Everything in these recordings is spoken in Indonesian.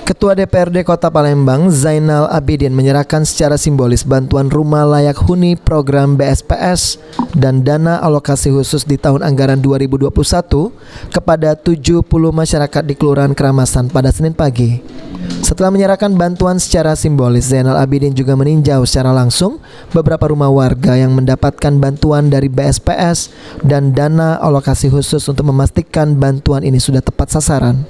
Ketua DPRD Kota Palembang, Zainal Abidin, menyerahkan secara simbolis bantuan rumah layak huni program BSPS dan dana alokasi khusus di tahun anggaran 2021 kepada 70 masyarakat di Kelurahan Keramasan pada Senin pagi. Setelah menyerahkan bantuan secara simbolis, Zainal Abidin juga meninjau secara langsung beberapa rumah warga yang mendapatkan bantuan dari BSPS dan dana alokasi khusus untuk memastikan bantuan ini sudah tepat sasaran.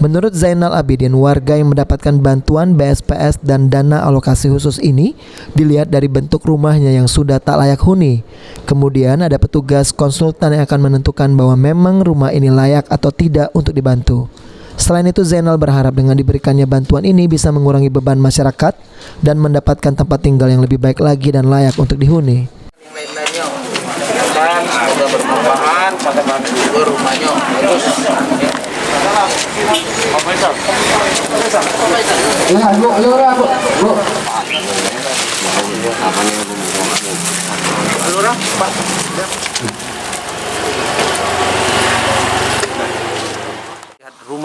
Menurut Zainal Abidin, warga yang mendapatkan bantuan BSPS dan dana alokasi khusus ini dilihat dari bentuk rumahnya yang sudah tak layak huni. Kemudian ada petugas konsultan yang akan menentukan bahwa memang rumah ini layak atau tidak untuk dibantu. Selain itu, Zainal berharap dengan diberikannya bantuan ini bisa mengurangi beban masyarakat dan mendapatkan tempat tinggal yang lebih baik lagi dan layak untuk dihuni. Dan semoga bermanfaat pada rumahnya terus.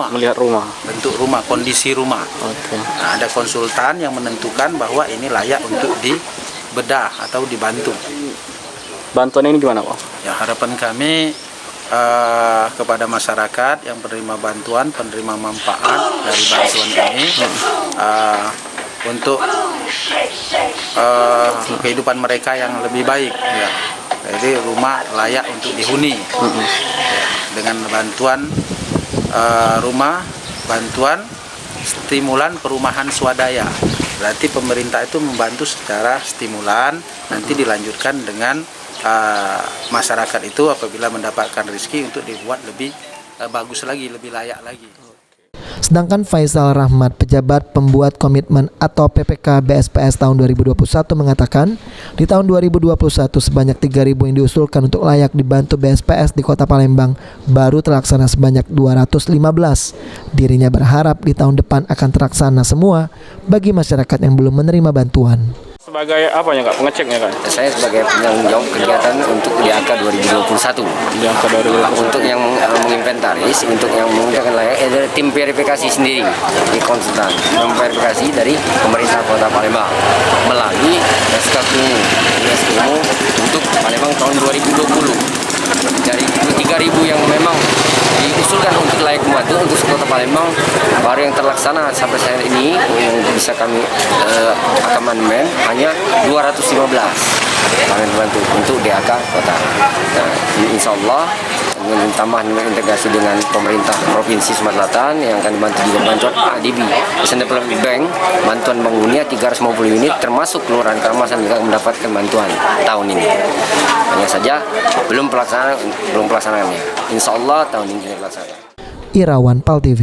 Melihat rumah, bentuk rumah, kondisi rumah. Okay. Nah, ada konsultan yang menentukan bahwa ini layak untuk dibedah atau dibantu. Bantuan ini gimana, Pak? Ya, harapan kami kepada masyarakat yang penerima bantuan, penerima manfaat dari bantuan ini untuk kehidupan mereka yang lebih baik. Ya. Jadi rumah layak untuk dihuni dengan bantuan rumah, bantuan stimulan perumahan swadaya. Berarti pemerintah itu membantu secara stimulan, nanti dilanjutkan dengan masyarakat itu apabila mendapatkan rezeki untuk dibuat lebih bagus lagi, lebih layak lagi. Sedangkan Faisal Rahmat, pejabat pembuat komitmen atau PPK BSPS tahun 2021 mengatakan, di tahun 2021 sebanyak 3.000 yang diusulkan untuk layak dibantu BSPS di Kota Palembang baru terlaksana sebanyak 215. Dirinya berharap di tahun depan akan terlaksana semua bagi masyarakat yang belum menerima bantuan. Sebagai apa ya, Kak? Pengeceknya, Kak? Saya sebagai penanggung jawab kegiatan untuk DAK 2021. DAK 2021. Untuk yang menginventaris, untuk yang menggunakan layak, ada tim verifikasi sendiri di konsultan, memverifikasi dari pemerintah Kota Palembang melalui SK Kumuh untuk Palembang tahun 2020. Dari 3.000 yang memang diusulkan untuk layak membantu untuk Kota Palembang, baru yang terlaksana sampai saat ini yang bisa kami amandemen hanya 215 yang dibantu untuk DAK Kota. Nah, insya Allah dengan tambah integrasi dengan pemerintah Provinsi Sumatera Selatan yang akan dibantu juga bantuan ADB, Asian Development Bank, bantuan bank dunia 350 unit termasuk Kelurahan Keramasan juga mendapatkan bantuan tahun ini. Hanya saja belum pelaksanaannya. Insya Allah tahun ini kita laksanakan. Irawan, PAL TV.